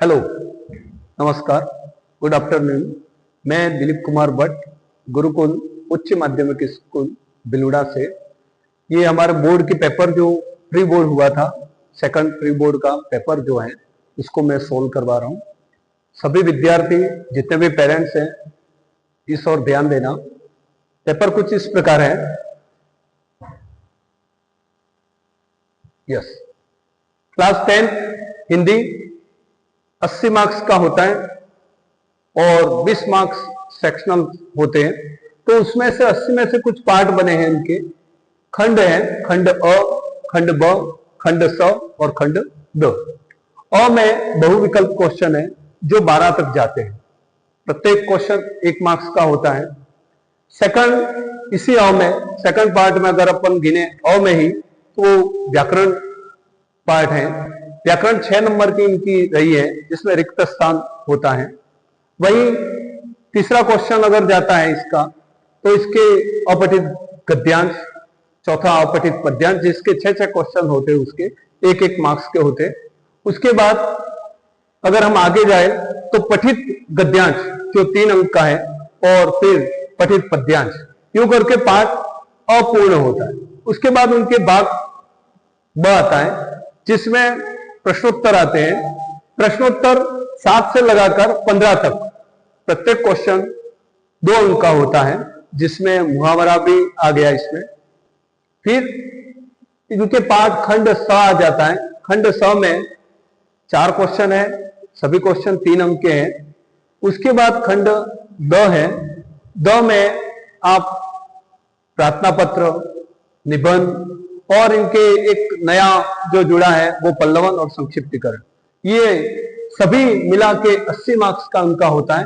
Hello, नमस्कार, good afternoon. मैं दिलीप कुमार भट्ट, गुरुकुल उच्च माध्यमिक स्कूल बिलुड़ा से। ये हमारे बोर्ड के पेपर जो प्री बोर्ड हुआ था, सेकंड प्री बोर्ड का पेपर जो है इसको मैं सोल्व करवा रहा हूँ। सभी विद्यार्थी जितने भी पेरेंट्स हैं इस ओर ध्यान देना। पेपर कुछ इस प्रकार है। यस, क्लास 10 हिंदी 80 मार्क्स का होता है और 20 मार्क्स सेक्शनल होते हैं। तो उसमें से 80 में से कुछ पार्ट बने हैं इनके। खंड है, खंड अ, खंड ब, खंड स और खंड द। अ में बहुविकल्प क्वेश्चन है जो 12 तक जाते हैं। प्रत्येक क्वेश्चन 1 मार्क्स का होता है। सेकंड, इसी अ में सेकंड पार्ट में अगर अपन गिने अ में ही तो व्याकरण पार्ट है। व्याकरण 6 नंबर की इनकी रही है जिसमें रिक्त स्थान होता है। वही तीसरा क्वेश्चन अगर जाता है इसका तो इसके अपठित गद्यांश, चौथा अपठित पद्यांश, जिसके 6 क्वेश्चन होते हैं उसके 1-1 मार्क्स के होते। उसके बाद अगर हम आगे जाए तो पठित गद्यांश जो 3 अंक का है और फिर पठित पद्यांश, यूं करके पाठ अपूर्ण होता है। उसके बाद उनके भाग ब आता है जिसमें प्रश्नोत्तर आते हैं। प्रश्नोत्तर 7 से लगाकर 15 तक प्रत्येक क्वेश्चन 2 अंक का होता है, जिसमें मुहावरा भी आ गया इसमें। फिर इनके पाठ खंड स आ जाता है। खंड स में 4 क्वेश्चन है, सभी क्वेश्चन 3 अंक के हैं। उसके बाद खंड द है। द में आप प्रार्थना पत्र, निबंध और इनके एक नया जो जुड़ा है वो पल्लवन और संक्षिप्तीकरण, ये सभी मिला के 80 मार्क्स का उनका होता है।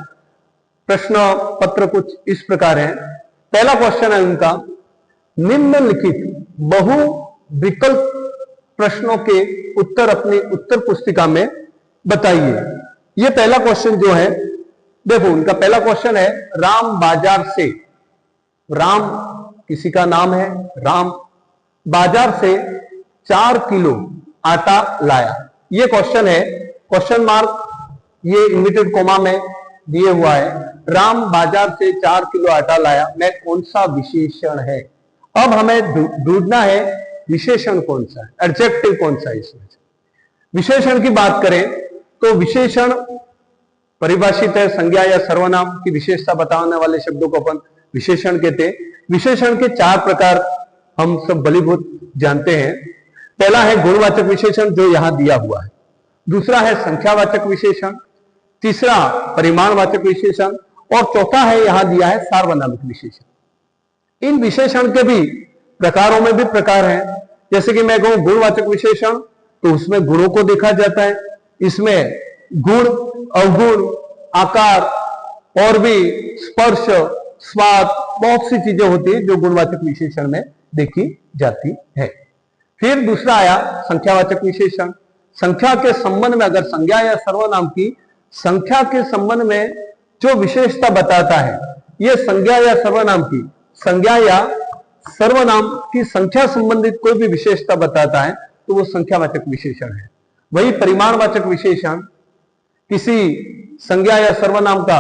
प्रश्न पत्र कुछ इस प्रकार है। पहला क्वेश्चन है उनका, निम्नलिखित बहु विकल्प प्रश्नों के उत्तर अपनी उत्तर पुस्तिका में बताइए। ये पहला क्वेश्चन जो है, देखो उनका पहला क्वेश्चन है, राम बाजार से, राम किसी का नाम है, राम बाजार से 4 किलो आटा लाया। ये क्वेश्चन है। क्वेश्चन मार्क ये इन्वर्टेड कोमा में दिए हुआ है। राम बाजार से 4 किलो आटा लाया में कौन सा विशेषण है? अब हमें ढूंढना है विशेषण कौन सा है, एडजेक्टिव कौन सा है इसमें। विशेषण की बात करें तो विशेषण परिभाषित है, संज्ञा या सर्वनाम की विशेषता बताने वाले शब्दों को अपन विशेषण कहते हैं। विशेषण के 4 प्रकार हम सब बलीभूत जानते हैं। पहला है गुणवाचक विशेषण जो यहां दिया हुआ है। दूसरा है संख्यावाचक विशेषण, तीसरा परिमाणवाचक विशेषण और चौथा है यहां दिया है सार्वनामिक विशेषण। इन विशेषण के भी प्रकारों में भी प्रकार हैं। जैसे कि मैं कहूं गुणवाचक विशेषण तो उसमें गुणों को देखा जाता है। इसमें गुण, अवगुण, आकार और भी स्पर्श, स्वाद, बहुत सी चीजें होती है जो गुणवाचक विशेषण में देखी जाती है। फिर दूसरा आया संख्यावाचक विशेषण। संख्या के संबंध में, अगर संज्ञा या सर्वनाम की संख्या के संबंध में जो विशेषता बताता है, यह संज्ञा या सर्वनाम की, संज्ञा या सर्वनाम की संख्या संबंधित कोई भी विशेषता बताता है तो वो संख्यावाचक विशेषण है। वही परिमाणवाचक विशेषण किसी संज्ञा या सर्वनाम का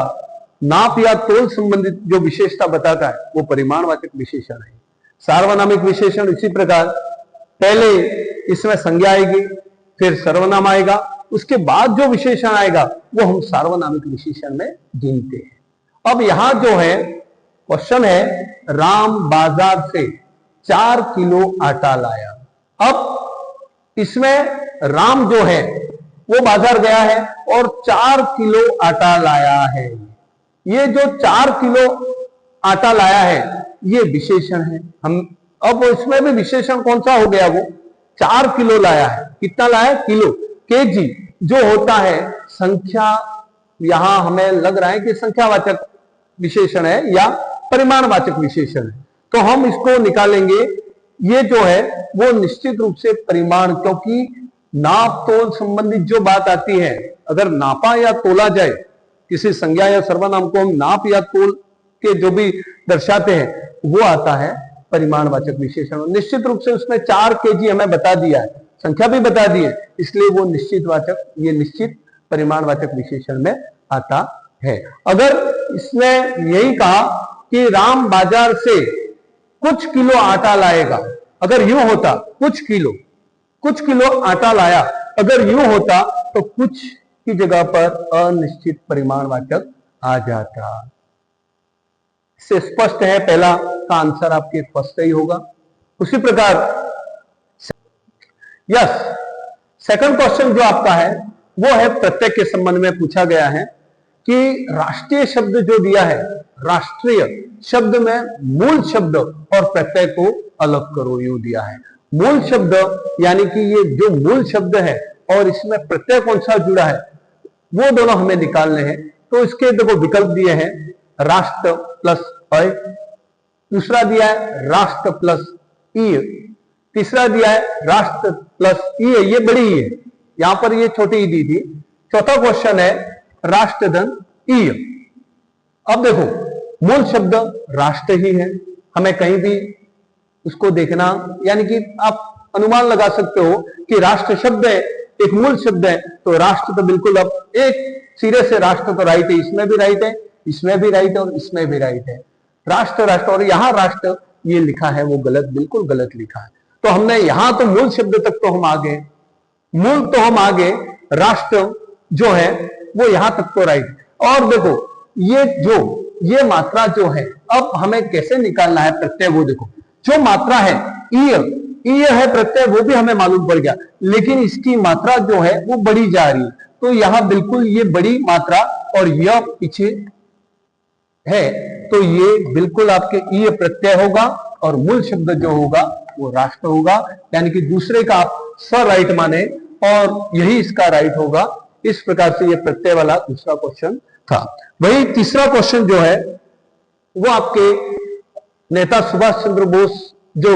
नाप या तोल संबंधित जो विशेषता बताता है वो परिमाणवाचक विशेषण है। सार्वनामिक विशेषण इसी प्रकार, पहले इसमें संज्ञा आएगी, फिर सर्वनाम आएगा, उसके बाद जो विशेषण आएगा वो हम सार्वनामिक विशेषण में गिनते हैं। अब यहां जो है क्वेश्चन है, राम बाजार से 4 किलो आटा लाया। अब इसमें राम जो है वो बाजार गया है और 4 किलो आटा लाया है। ये जो 4 किलो आटा लाया है ये विशेषण है। हम अब इसमें भी विशेषण कौन सा हो गया, वो 4 किलो लाया है। कितना लाया है? किलो, केजी जो होता है संख्या, यहां हमें लग रहा है कि संख्यावाचक विशेषण है या परिमाणवाचक विशेषण है, तो हम इसको निकालेंगे। ये जो है वो निश्चित रूप से परिमाण, क्योंकि नाप तोल संबंधित जो बात आती है, अगर नापा या तोला जाए किसी संज्ञा या सर्वनाम को, हम नाप या तोल के जो भी दर्शाते हैं वो आता है परिमाणवाचक विशेषण। निश्चित रूप से उसमें 4 केजी हमें बता दिया है, संख्या भी बता दी है, इसलिए वो निश्चित वाचक, ये निश्चित परिमाणवाचक विशेषण में आता है। अगर इसने यही कहा कि राम बाजार से कुछ किलो आटा लाएगा, अगर यूं होता कुछ किलो आटा लाया, अगर यूं होता तो कुछ की जगह पर अनिश्चित परिमाणवाचक आ जाता। इससे स्पष्ट है पहला का आंसर आपके फर्स्ट ही होगा। उसी प्रकार यस, सेकंड क्वेश्चन जो आपका है वो है प्रत्यय के संबंध में पूछा गया है कि राष्ट्रीय शब्द जो दिया है, राष्ट्रीय शब्द में मूल शब्द और प्रत्यय को अलग करो, यूं दिया है। मूल शब्द यानी कि ये जो मूल शब्द है और इसमें प्रत्यय कौन सा जुड़ा है वो दोनों हमें निकालने हैं। तो इसके देखो विकल्प दिए हैं, राष्ट्र प्लस अय, दूसरा दिया है राष्ट्र प्लस ई, तीसरा दिया है राष्ट्र प्लस ई, ये बड़ी ई है, यहां पर ये छोटी ई दी थी। चौथा क्वेश्चन है राष्ट्र धन ई। अब देखो मूल शब्द राष्ट्र ही है, हमें कहीं भी उसको देखना, यानी कि आप अनुमान लगा सकते हो कि राष्ट्र शब्द है, एक मूल शब्द है, तो राष्ट्र तो बिल्कुल अब एक सिरे से राष्ट्र तो राइट है, इसमें भी राइट है, इसमें भी राइट है और इसमें भी राइट है। राष्ट्र राष्ट्र, और यहां राष्ट्र ये लिखा है वो गलत, बिल्कुल गलत लिखा है। तो हमने यहां तो मूल शब्द तक तो हम आगे, मूल तो हम आगे, राष्ट्र जो है वो यहां तक तो राइट। और देखो ये मात्रा जो है अब हमें कैसे निकालना है प्रत्यय, वो देखो जो मात्रा है ईय है प्रत्यय, वो भी हमें मालूम पड़ गया, लेकिन इसकी मात्रा जो है वो बढ़ी जा रही है। तो यहां बिल्कुल ये बड़ी मात्रा और यह पीछे है, तो ये बिल्कुल आपके ईय प्रत्यय होगा और मूल शब्द जो होगा वो राष्ट्र होगा, यानी कि दूसरे का आप स राइट माने और यही इसका राइट होगा। इस प्रकार से ये प्रत्यय वाला दूसरा क्वेश्चन था। वही तीसरा क्वेश्चन जो है वो आपके नेता सुभाष चंद्र बोस जो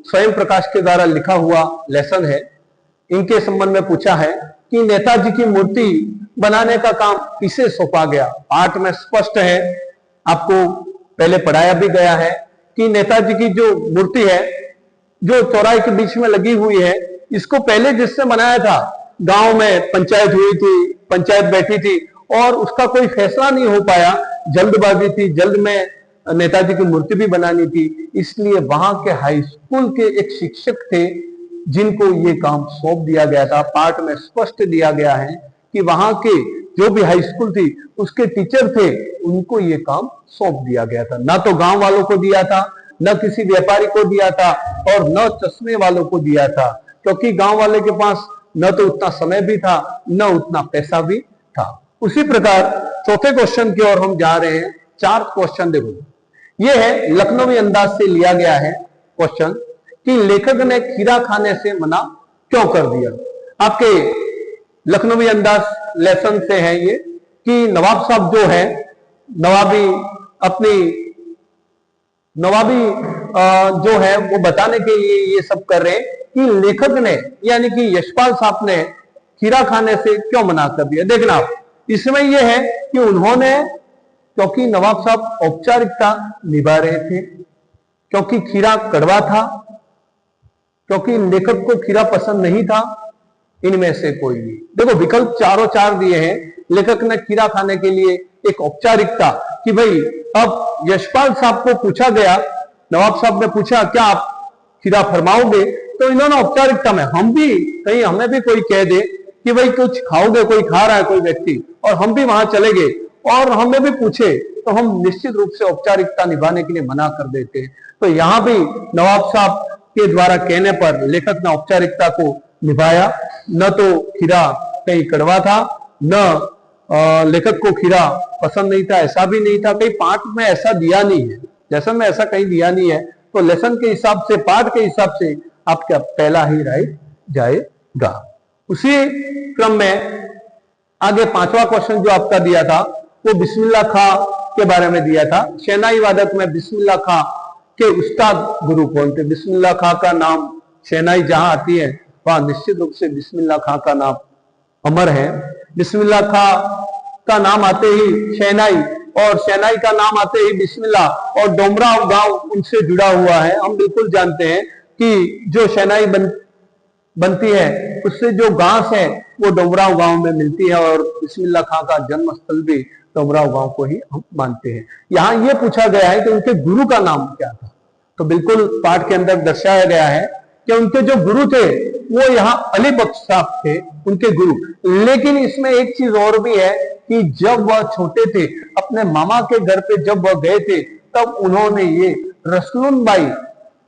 स्वयं प्रकाश के द्वारा लिखा हुआ लेसन है, इनके संबंध में पूछा है कि नेताजी की मूर्ति बनाने का काम किसे सौंपा गया। पाठ में स्पष्ट है, आपको पहले पढ़ाया भी गया है कि नेताजी की जो मूर्ति है जो चौराहे के बीच में लगी हुई है, इसको पहले जिससे बनाया था, गांव में पंचायत हुई थी, पंचायत बैठी थी और उसका कोई फैसला नहीं हो पाया, जल्दबाजी थी, जल्द में नेताजी की मूर्ति भी बनानी थी, इसलिए वहां के हाई स्कूल के एक शिक्षक थे जिनको ये काम सौंप दिया गया था। पाठ में स्पष्ट दिया गया है कि वहां के जो भी हाई स्कूल थी उसके टीचर थे, उनको ये काम सौंप दिया गया था। ना तो गांव वालों को दिया था, न किसी व्यापारी को दिया था और न चश्मे वालों को दिया था, क्योंकि गांव वाले के पास न तो उतना समय भी था न उतना पैसा भी था। उसी प्रकार चौथे क्वेश्चन की ओर हम जा रहे हैं। चार क्वेश्चन देखो, ये है लखनवी अंदाज से लिया गया है क्वेश्चन कि लेखक ने खीरा खाने से मना क्यों कर दिया। आपके लखनवी अंदाज लेसन से है ये कि नवाब साहब जो है, नवाबी जो है वो बताने के लिए ये सब कर रहे हैं कि लेखक ने यानी कि यशपाल साहब ने खीरा खाने से क्यों मना कर दिया। देखना इसमें यह है कि उन्होंने, क्योंकि नवाब साहब औपचारिकता निभा रहे थे, क्योंकि खीरा कड़वा था, क्योंकि लेखक को खीरा पसंद नहीं था, इनमें से कोई भी। देखो विकल्प चारों चार दिए हैं। लेखक ने खीरा खाने के लिए एक औपचारिकता कि भाई अब यशपाल साहब को पूछा गया, नवाब साहब ने पूछा क्या आप खीरा फरमाओगे, तो इन्होंने औपचारिकता में, हम भी कहीं हमें भी कोई कह दे कि भाई कुछ खाओगे, कोई खा रहा है कोई व्यक्ति और हम भी वहां चले गए और हमें भी पूछे, तो हम निश्चित रूप से औपचारिकता निभाने के लिए मना कर देते। तो यहां भी नवाब साहब के द्वारा कहने पर लेखक ने औपचारिकता को निभाया। न तो खीरा कहीं कड़वा था, न लेखक को खीरा पसंद नहीं था, ऐसा भी नहीं था, कहीं पाठ में ऐसा दिया नहीं है, लेसन में ऐसा कहीं दिया नहीं है। तो लेसन के हिसाब से, पाठ के हिसाब से आपका पहला ही राइट जाएगा। उसी क्रम में आगे पांचवा क्वेश्चन जो आपका दिया था वो बिस्मिल्लाह खां के बारे में दिया था। शहनाई वादक में बिस्मिल्लाह खां के उस्ताद गुरु कौन थे। बिस्मिल्लाह खां का नाम शहनाई जहां आती है वहां निश्चित रूप से बिस्मिल्लाह खां का नाम अमर है। बिस्मिल्लाह खां का नाम आते ही शहनाई और शहनाई का नाम आते ही बिस्मिल्लाह, और डोमराव गांव उनसे जुड़ा हुआ है। हम बिल्कुल जानते हैं कि जो शहनाई बनती है, उससे जो घास है वो डोमराव गांव में मिलती है और बिस्मिल्लाह खां का जन्म स्थल भी डोमराव गांव को ही हम मानते हैं। यहाँ ये पूछा गया है कि उनके गुरु का नाम क्या था, तो बिल्कुल पाठ के अंदर दर्शाया गया है कि उनके जो गुरु थे वो यहाँ अली बख्श साहब थे, उनके गुरु। लेकिन इसमें एक चीज और भी है कि जब वह छोटे थे, अपने मामा के घर पे जब वह गए थे, तब उन्होंने ये रसलून बाई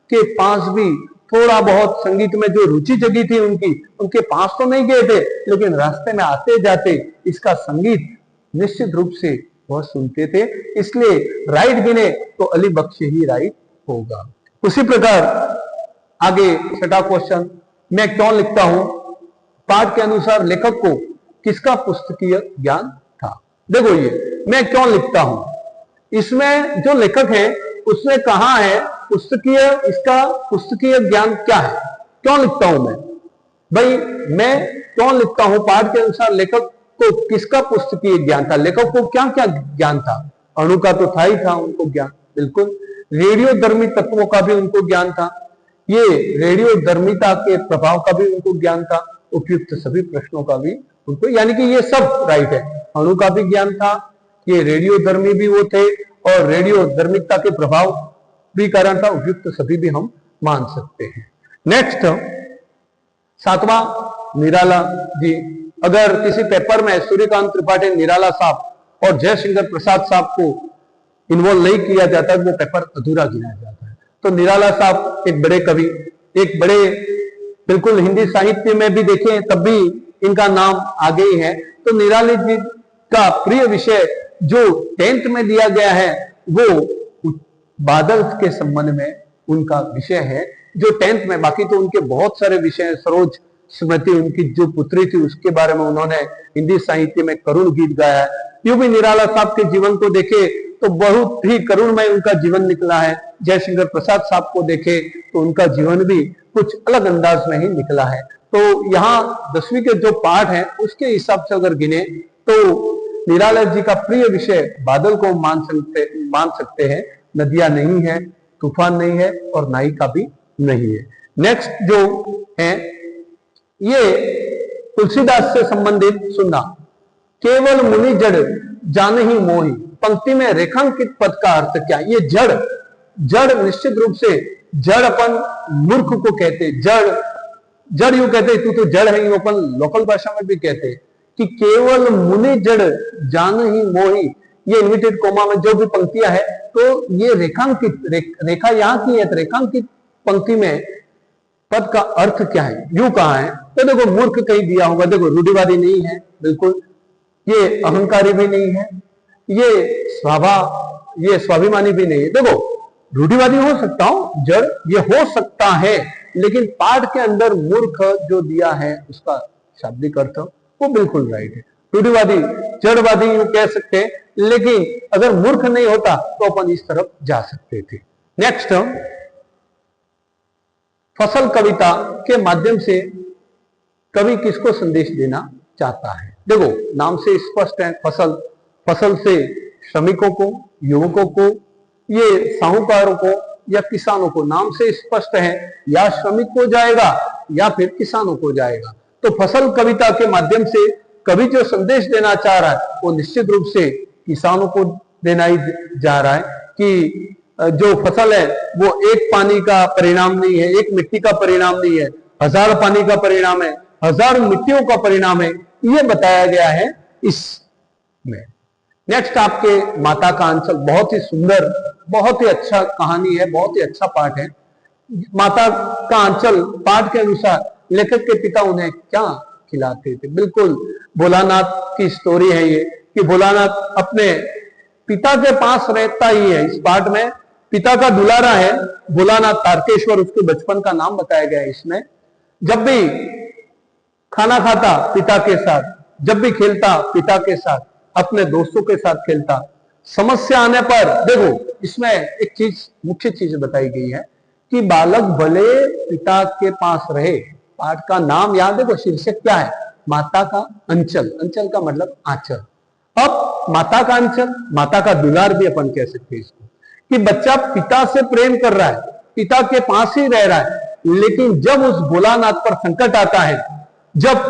के पास भी थोड़ा बहुत संगीत में जो रुचि जगी थी उनके पास तो नहीं गए थे, लेकिन रास्ते में आते जाते इसका संगीत निश्चित रूप से वह सुनते थे। इसलिए राइट गिने तो अली बख्श ही राइट होगा। उसी प्रकार आगे छठा क्वेश्चन, मैं क्यों लिखता हूं? पाठ के अनुसार लेखक को किसका पुस्तकीय ज्ञान था? देखो ये मैं क्यों लिखता हूं, इसमें जो लेखक है उसने कहा है इसका पुस्तकीय ज्ञान क्या है, क्यों लिखता हूं मैं? भाई मैं क्यों लिखता हूं, पाठ के अनुसार लेखक को किसका पुस्तकीय ज्ञान था, लेखक को क्या क्या ज्ञान था? अणु का तो था ही था उनको ज्ञान, बिल्कुल। रेडियोधर्मी तत्वों का भी उनको ज्ञान था, ये रेडियोधर्मिता के प्रभाव का भी उनको ज्ञान था, उपयुक्त सभी प्रश्नों का भी उनको, यानी कि ये सब राइट है। अणु का भी ज्ञान था, ये रेडियोधर्मी भी वो थे और रेडियोधर्मिता के प्रभाव भी कारण था, उपयुक्त सभी भी हम मान सकते हैं। नेक्स्ट सातवां, निराला जी। अगर किसी पेपर में सूर्यकांत त्रिपाठी निराला साहब और जयशंकर प्रसाद साहब को इन्वॉल्व नहीं किया जाता, वो पेपर अधूरा गिना जाता है। तो निराला साहब एक बड़े कवि, एक बड़े बिल्कुल हिंदी साहित्य में भी देखें तब भी इनका नाम आगे ही है। तो निराला जी का प्रिय विषय जो 10th में दिया गया है वो बादल के संबंध में उनका विषय है जो 10th में, बाकी तो उनके बहुत सारे विषय, सरोज स्मृति उनकी जो पुत्री थी उसके बारे में उन्होंने हिंदी साहित्य में करुण गीत गाया है। यूं भी निराला साहब के जीवन को देखे तो बहुत ही करुणमय उनका जीवन निकला है। जयशंकर प्रसाद साहब को देखे तो उनका जीवन भी कुछ अलग अंदाज में ही निकला है। तो यहाँ 10वीं के जो पाठ है उसके हिसाब से अगर गिने तो निराला जी का प्रिय विषय बादल को मान सकते हैं। नदियां नहीं है, तूफान नहीं है और नायिका भी नहीं है। नेक्स्ट जो है ये तुलसीदास से संबंधित सुनना, केवल मुनि जड़ जान ही मोही, पंक्ति में रेखांकित पद का अर्थ क्या? ये जड़, जड़ निश्चित रूप से जड़ अपन मूर्ख को कहते, जड़ यूं कहते, तू तो जड़ है, यूं अपन लोकल भाषा में भी कहते कि केवल मुनि जड़ जान ही मोही। ये इन्वर्टेड कोमा में जो भी पंक्तियां है तो ये रेखांकित रेखा यहां की है, रेखांकित पंक्ति में पद का अर्थ क्या है, यूं कहा है। तो देखो मूर्ख कहीं दिया होगा, देखो रूढ़िवादी नहीं है बिल्कुल, ये अहंकारी भी नहीं है, ये स्वाभिमानी भी नहीं है। देखो रूढ़िवादी हो सकता हूं, जड़ ये हो सकता है, लेकिन पाठ के अंदर मूर्ख जो दिया है उसका शाब्दिक अर्थ वो बिल्कुल राइट है। रूढ़िवादी, जड़वादी यूं कह सकते हैं, लेकिन अगर मूर्ख नहीं होता तो अपन इस तरफ जा सकते थे। नेक्स्ट, फसल कविता के माध्यम से कवि किसको संदेश देना चाहता है? देखो नाम से स्पष्ट है, फसल, फसल से श्रमिकों को, युवकों को, ये साहूकारों को या किसानों को, नाम से स्पष्ट है, या श्रमिक को जाएगा या फिर किसानों को जाएगा। तो फसल कविता के माध्यम से कवि जो संदेश देना चाह रहा है वो निश्चित रूप से किसानों को देना ही जा रहा है कि जो फसल है वो एक पानी का परिणाम नहीं है, एक मिट्टी का परिणाम नहीं है, 1000 पानी का परिणाम है, 1000 मिट्टियों का परिणाम है, ये बताया गया है इसमें। नेक्स्ट आपके माता का अंचल, बहुत ही सुंदर, बहुत ही अच्छा कहानी है, बहुत ही अच्छा पाठ है। माता का अंचल पाठ के अनुसार लेखक के पिता उन्हें क्या खिलाते थे? बिल्कुल भोलानाथ की स्टोरी है ये कि भोलानाथ अपने पिता के पास रहता ही है। इस पाठ में पिता का दुलारा है भोलानाथ तारकेश्वर, उसके बचपन का नाम बताया गया है इसमें। जब भी खाना खाता पिता के साथ, जब भी खेलता पिता के साथ, अपने दोस्तों के साथ खेलता। समस्या आने पर देखो इसमें एक चीज, मुख्य चीज बताई गई है कि बालक भले पिता के पास रहे। पाठ का नाम याद देखो, शीर्षक क्या है? माता का अंचल। अंचल का मतलब आंचल। अब माता का अंचल, माता का दुलार भी अपन कह सकते हैं इसको, कि बच्चा पिता से प्रेम कर रहा है, पिता के पास ही रह रहा है, लेकिन जब उस भोलानाथ पर संकट आता है, जब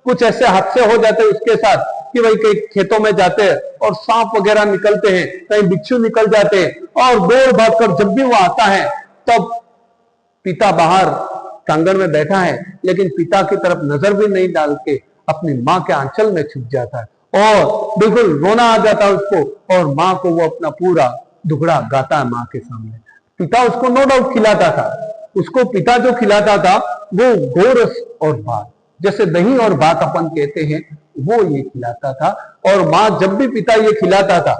कुछ ऐसे हादसे हो जाते हैं उसके साथ कि भाई कई खेतों में जाते हैं और सांप वगैरह निकलते हैं, कहीं बिच्छू निकल जाते हैं और दौड़ भाग कर जब भी वो आता है तब पिता बाहर प्रांगण में बैठा है, लेकिन पिता की तरफ नजर भी नहीं डाल के अपनी माँ के आंचल में छुप जाता है और बिल्कुल रोना आ जाता है उसको, और माँ को वो अपना पूरा दुखड़ा गाता है माँ के सामने। पिता उसको नो डाउट खिलाता था, उसको पिता जो खिलाता था वो गोरस और भात, जैसे दही और भात अपन कहते हैं, वो ये खिलाता था। और माँ जब भी पिता ये खिलाता था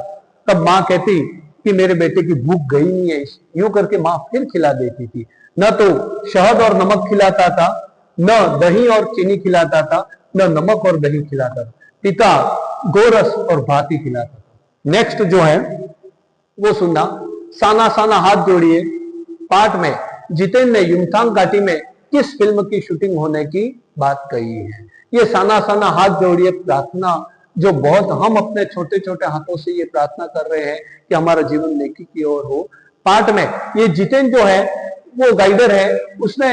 तब माँ कहती कि मेरे बेटे की भूख गई नहीं है, यूं करके माँ फिर खिला देती थी। न तो शहद और नमक खिलाता था, न दही और चीनी खिलाता था, न नमक और दही खिलाता था, पिता गोरस और भात ही खिलाता था। नेक्स्ट जो है वो सुनना, साना साना हाथ जोड़िए पाठ में जितेंद्र ने युमथांग घाटी में किस फिल्म की शूटिंग होने की बात कही है। ये साना साना हाथ जोड़िए प्रार्थना जो बहुत हम अपने छोटे छोटे हाथों से ये प्रार्थना कर रहे हैं कि हमारा जीवन नेकी की ओर हो। पाठ में ये जितेंद्र जो है वो गाइडर है, उसने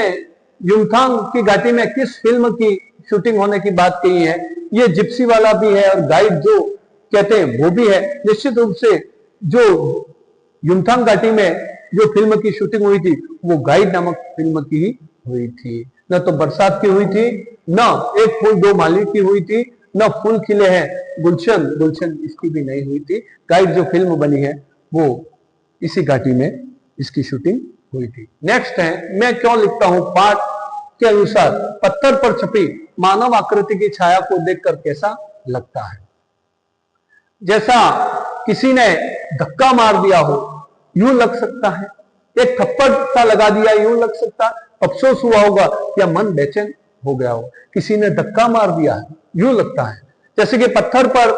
युमथांग की घाटी में किस फिल्म की शूटिंग होने की बात कही है। ये जिप्सी वाला भी है और गाइड जो कहते हैं वो भी है। निश्चित रूप से जो युमथांग घाटी में जो फिल्म की शूटिंग हुई थी वो गाइड नामक फिल्म की ही हुई थी। न तो बरसात की हुई थी, न एक फूल दो माली की हुई थी, न फूल खिले हैं गुलशन गुलशन इसकी भी नहीं हुई थी। गाइड जो फिल्म बनी है वो इसी घाटी में इसकी शूटिंग हुई थी। नेक्स्ट है, मैं क्यों लिखता हूं पाठ के अनुसार पत्थर पर छपी मानव आकृति की छाया को देखकर कैसा लगता है। जैसा किसी ने धक्का मार दिया हो यूं लग सकता है, एक थप्पड़ सा लगा दिया यूं लग सकता है, अफसोस हुआ होगा या मन बेचैन हो गया हो। किसी ने धक्का मार दिया है यूं लगता है। जैसे कि पत्थर पर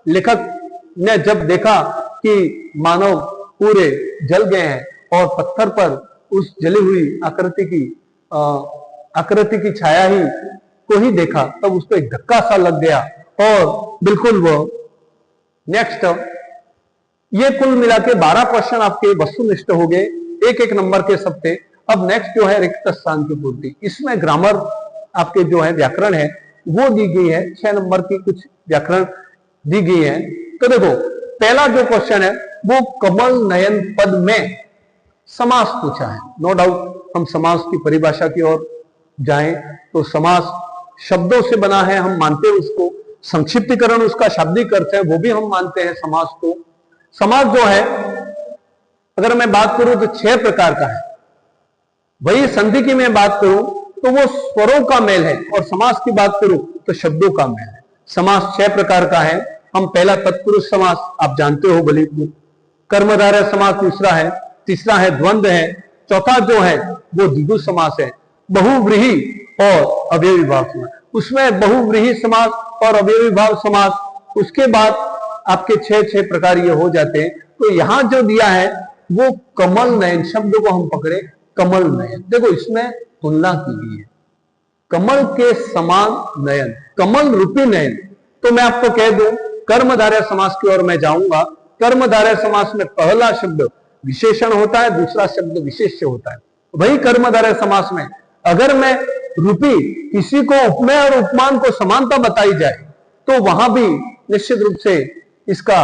लेखक ने जब देखा कि मानव पूरे जल गए हैं और पत्थर पर उस जली हुई आकृति की छाया ही को ही देखा, तब उसको एक धक्का सा लग गया और बिल्कुल वो। नेक्स्ट, ये कुल मिला के 12 क्वेश्चन आपके वस्तुनिष्ठ हो गए, एक एक नंबर के सब थे। अब नेक्स्ट जो है रिक्त स्थान की पूर्ति, इसमें ग्रामर आपके जो है व्याकरण है वो दी गई है, 6 नंबर की कुछ व्याकरण दी गई है। तो देखो पहला जो क्वेश्चन है वो कमल नयन पद में समास पूछा है। नो डाउट हम समास की परिभाषा की ओर जाएं तो समास शब्दों से बना है, हम मानते हैं उसको। संक्षिप्तीकरण उसका शाब्दिक अर्थ है, वो भी हम मानते हैं समास को। समास जो है अगर मैं बात करूं तो 6 प्रकार का है। वही संधि की मैं बात करूं तो वो स्वरों का मेल है, और समास की बात करूं तो शब्दों का मेल है। समास 6 प्रकार का है। हम पहला तत्पुरुष समास आप जानते हो भली, कर्मधारय समास दूसरा है, तीसरा है द्वंद्व है, चौथा जो है वो द्विगु समास है, बहुव्रीहि और अवयवी भाव समास। उसमें बहुव्रीहि समास और अवयवी भाव समास, उसके बाद आपके 6 प्रकार ये हो जाते हैं। तो यहां जो दिया है वो कमल नयन शब्द को हम पकड़े, कमल नयन। देखो इसमें तुलना की गई है, कमल के समान नयन, कमल रूपी नयन। तो मैं आपको कह दूं कर्मधारय समास की ओर मैं जाऊंगा। कर्मधारय समास में पहला शब्द विशेषण होता है, दूसरा शब्द विशेष्य होता है। वही कर्मधारय समास में अगर मैं रूपी किसी को उपमेय और उपमान को समानता बताई जाए तो वहां भी निश्चित रूप से इसका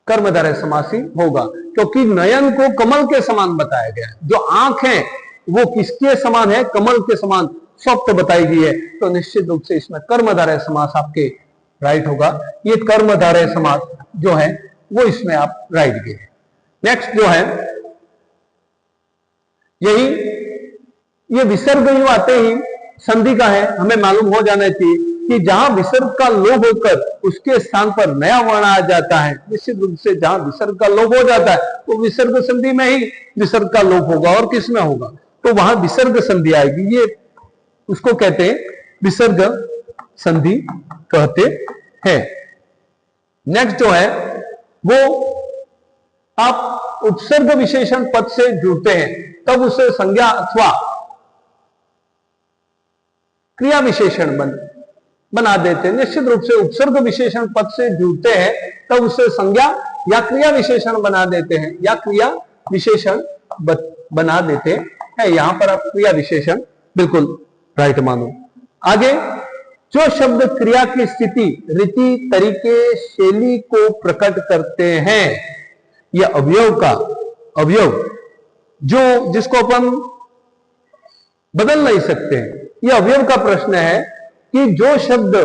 कर्मधारय समास ही होगा, क्योंकि नयन को कमल के समान बताया गया है। जो आंख है वो किसके समान है, कमल के समान स्वप्त बताई गई है। तो निश्चित रूप से इसमें कर्मधारय समास आपके राइट होगा। ये कर्मधारय समास जो है वो इसमें आप राइट गए। नेक्स्ट जो है यही, ये विसर्ग यूं आते ही संधि का है। हमें मालूम हो जाना चाहिए कि जहां विसर्ग का लोप होकर उसके स्थान पर नया वर्ण आ जाता है, निश्चित रूप से जहां विसर्ग का लोप हो जाता है वो विसर्ग संधि में ही विसर्ग का लोप होगा, और किसमें होगा, तो वहां विसर्ग संधि आएगी। ये उसको कहते हैं विसर्ग संधि कहते हैं। नेक्स्ट जो है वो आप उपसर्ग विशेषण पद से जुड़ते हैं तब उसे संज्ञा अथवा क्रिया विशेषण बना देते हैं। निश्चित रूप से उपसर्ग विशेषण पद से जुड़ते हैं तब उसे संज्ञा या क्रिया विशेषण बना देते हैं, या क्रिया विशेषण बना देते है, यहां पर आप क्रिया विशेषण बिल्कुल राइट मानो। आगे, जो शब्द क्रिया की स्थिति, रीति, तरीके, शैली को प्रकट करते हैं, यह अवयव जो जिसको अपन बदल नहीं सकते हैं, यह अवयव का प्रश्न है कि जो शब्द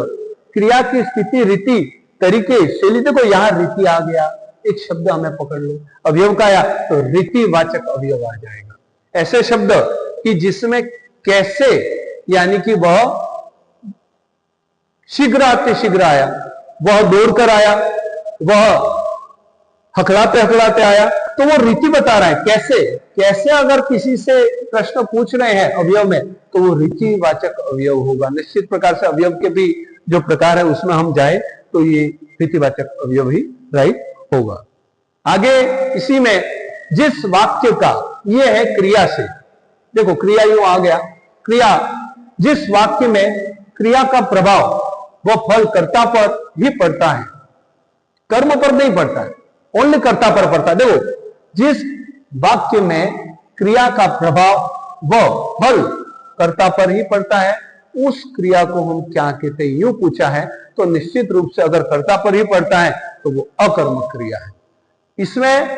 क्रिया की स्थिति, रीति, तरीके, शैली, देखो यहां रीति आ गया, एक शब्द हमें पकड़ लो, अवयव का आया तो रीतिवाचक अवयव आ जाएगा। ऐसे शब्द कि जिसमें कैसे, यानी कि वह शीघ्र आते शीघ्र आया, वह दौड़कर आया, वह हकलाते हकलाते आया, तो वो रीति बता रहा है। कैसे कैसे अगर किसी से प्रश्न पूछ रहे हैं अवयव में, तो वो रीतिवाचक अवयव होगा। निश्चित प्रकार से अवयव के भी जो प्रकार है उसमें हम जाए तो ये रीतिवाचक अवयव ही राइट होगा। आगे इसी में जिस वाक्य का, ये है क्रिया से, देखो क्रिया यूं आ गया, क्रिया जिस वाक्य में क्रिया का प्रभाव वह फल कर्ता पर ही पड़ता है, कर्म पर नहीं पड़ता है, ओनली कर्ता पर पड़ता है। देखो जिस वाक्य में क्रिया का प्रभाव वह फल कर्ता पर ही पड़ता है, उस क्रिया को हम क्या कहते हैं, यूं पूछा है तो निश्चित रूप से अगर कर्ता पर ही पड़ता है तो वो अकर्मक क्रिया है। इसमें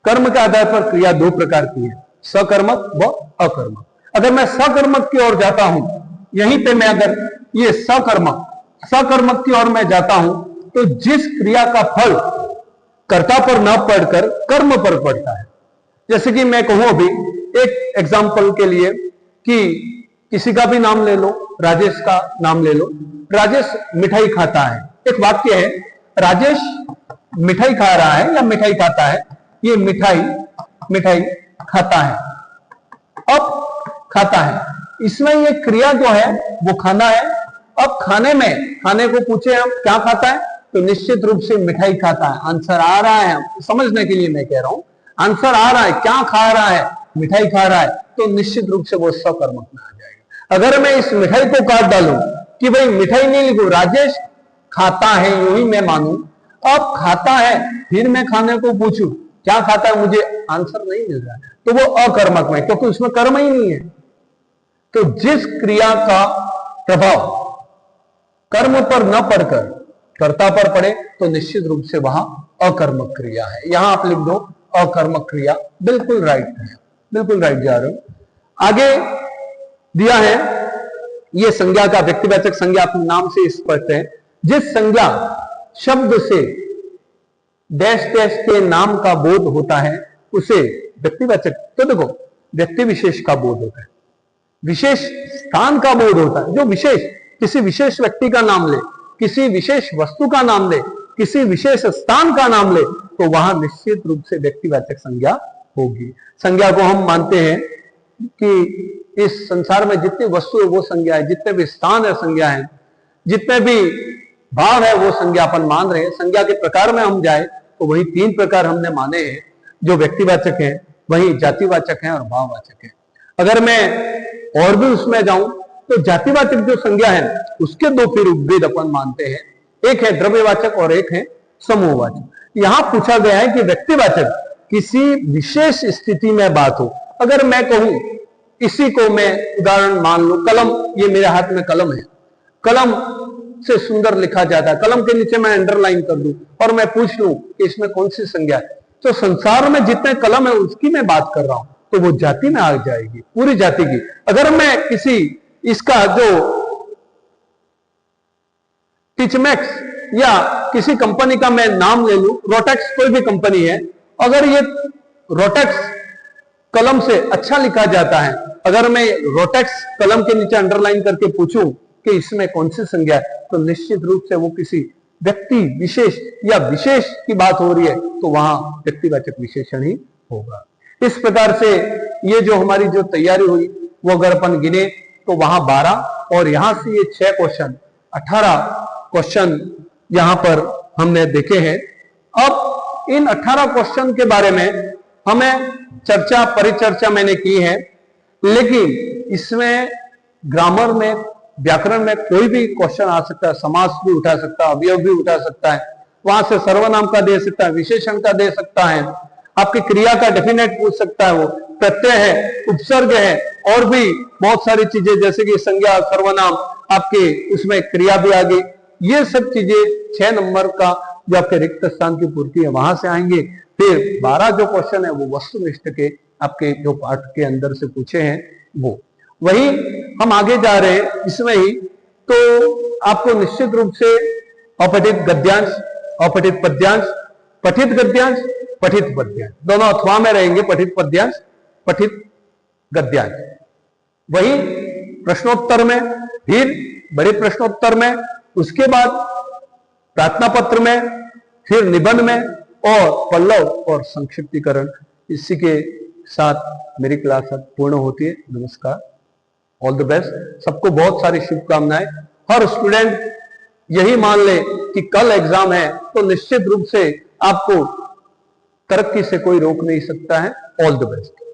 कर्म के आधार पर क्रिया दो प्रकार की है, सकर्मक व अकर्मक। अगर मैं सकर्मक की ओर जाता हूं, यहीं पे मैं अगर ये सकर्मक की ओर मैं जाता हूं, तो जिस क्रिया का फल कर्ता पर न पड़कर कर्म पर पड़ता है, जैसे कि मैं कहूं अभी एक एग्जांपल के लिए कि किसी का भी नाम ले लो, राजेश का नाम ले लो, राजेश मिठाई खाता है, एक वाक्य है, राजेश मिठाई खा रहा है या मिठाई खाता है, ये मिठाई खाता है, अब खाता है, इसमें ये क्रिया जो है वो खाना है। अब खाने को पूछे हम क्या खाता है, तो निश्चित रूप से मिठाई खाता है। आंसर आ रहा है, समझने के लिए मैं कह रहा हूं, आंसर आ रहा है, क्या खा रहा है, मिठाई खा रहा है, तो निश्चित रूप से वो सकर्मक में आ जाएगा। अगर मैं इस मिठाई को काट डालूं कि भाई मिठाई नहीं लिखूं, राजेश खाता है, यूं ही मैं मानूं, अब खाता है, फिर मैं खाने को पूछूं क्या खाता है, मुझे आंसर नहीं मिल रहा है, तो वो अकर्मक में, क्योंकि उसमें कर्म ही नहीं है। तो जिस क्रिया का प्रभाव कर्म पर न पड़कर कर्ता पर पड़े तो निश्चित रूप से वहां अकर्मक क्रिया है। यहां आप लिख दो अकर्मक क्रिया, बिल्कुल राइट है, बिल्कुल राइट जा रहे हो। आगे दिया है ये संज्ञा का, व्यक्तिवाचक संज्ञा अपने नाम से स्पष्ट है, जिस संज्ञा शब्द से डैश डैश के नाम का बोध होता है उसे व्यक्तिवाचक, तो देखो व्यक्ति विशेष का बोध होता है, विशेष स्थान का बोध होता है, जो विशेष किसी विशेष व्यक्ति का नाम ले, किसी विशेष वस्तु का नाम ले, किसी विशेष स्थान का नाम ले, तो वहां निश्चित रूप से व्यक्तिवाचक संज्ञा होगी। संज्ञा को हम मानते हैं कि इस संसार में जितनी वस्तु है वो संज्ञा है, जितने भी स्थान है संज्ञा है, जितने भी भाव है वो संज्ञा अपन मान रहे हैं। संज्ञा के प्रकार में हम जाए तो वही तीन प्रकार हमने माने हैं, जो व्यक्तिवाचक है, वही जातिवाचक है और भाववाचक है। अगर मैं और भी उसमें जाऊं तो जातिवाचक जो संज्ञा है उसके दो फिर उपभेद अपन मानते हैं, एक है द्रव्यवाचक और एक है समूहवाचक। यहां पूछा गया है कि व्यक्तिवाचक किसी विशेष स्थिति में बात हो, अगर मैं कहूं, इसी को मैं उदाहरण मान लूं, कलम, ये मेरे हाथ में कलम है, कलम से सुंदर लिखा जाता है, कलम के नीचे मैं अंडरलाइन कर दूं और मैं पूछ लूं कि इसमें कौन सी संज्ञा है, तो संसार में जितने कलम है उसकी मैं बात कर रहा हूं, तो वो जाति में आ जाएगी, पूरी जाति की। अगर मैं किसी इसका जो टिचमैक्स या किसी कंपनी का मैं नाम ले लूं, रोटेक्स कोई भी कंपनी है, अगर ये रोटेक्स कलम से अच्छा लिखा जाता है, अगर मैं रोटेक्स कलम के नीचे अंडरलाइन करके पूछूं कि इसमें कौन सी संज्ञा है, तो निश्चित रूप से वो किसी व्यक्ति विशेष या विशेष की बात हो रही है, तो वहां व्यक्तिवाचक विशेषण ही होगा। इस प्रकार से ये जो हमारी जो तैयारी हुई वो अगर अपन गिने तो वहां 12 और यहां से ये 6 क्वेश्चन, 18 क्वेश्चन यहां पर हमने देखे हैं। अब इन 18 क्वेश्चन के बारे में हमें परिचर्चा मैंने की है, लेकिन इसमें ग्रामर में, व्याकरण में कोई भी क्वेश्चन आ सकता है, समास भी उठा सकता है, अवयव भी उठा सकता है, वहां से सर्वनाम का दे सकता है, विशेषण का दे सकता है, आपकी क्रिया का डेफिनेट पूछ सकता है, वो प्रत्यय है, उपसर्ग है, और भी बहुत सारी चीजें जैसे कि संज्ञा, सर्वनाम, आपके उसमें क्रिया भी आ गई। ये सब चीजें 6 नंबर का जो आपके रिक्त स्थान की पूर्ति है वहां से आएंगे। फिर 12 जो क्वेश्चन है वो वस्तुनिष्ठ के आपके जो पाठ के अंदर से पूछे हैं वो। वही हम आगे जा रहे हैं इसमें ही, तो आपको निश्चित रूप से अपठित गद्यांश, अपठित पद्यांश, पठित गद्यांश, पठित पद्यांश, दोनों अथवा में रहेंगे, पठित पद्यांश, पठित गद्यांश। वही प्रश्नोत्तर में, फिर बड़े प्रश्नोत्तर में, उसके बाद प्रार्थना पत्र में, फिर निबंध में, और पल्लव और संक्षिप्तीकरण। इसी के साथ मेरी क्लास अब पूर्ण होती है। नमस्कार, ऑल द बेस्ट, सबको बहुत सारी शुभकामनाएं। हर स्टूडेंट यही मान ले कि कल एग्जाम है तो निश्चित रूप से आपको तरक्की से कोई रोक नहीं सकता है। All the best.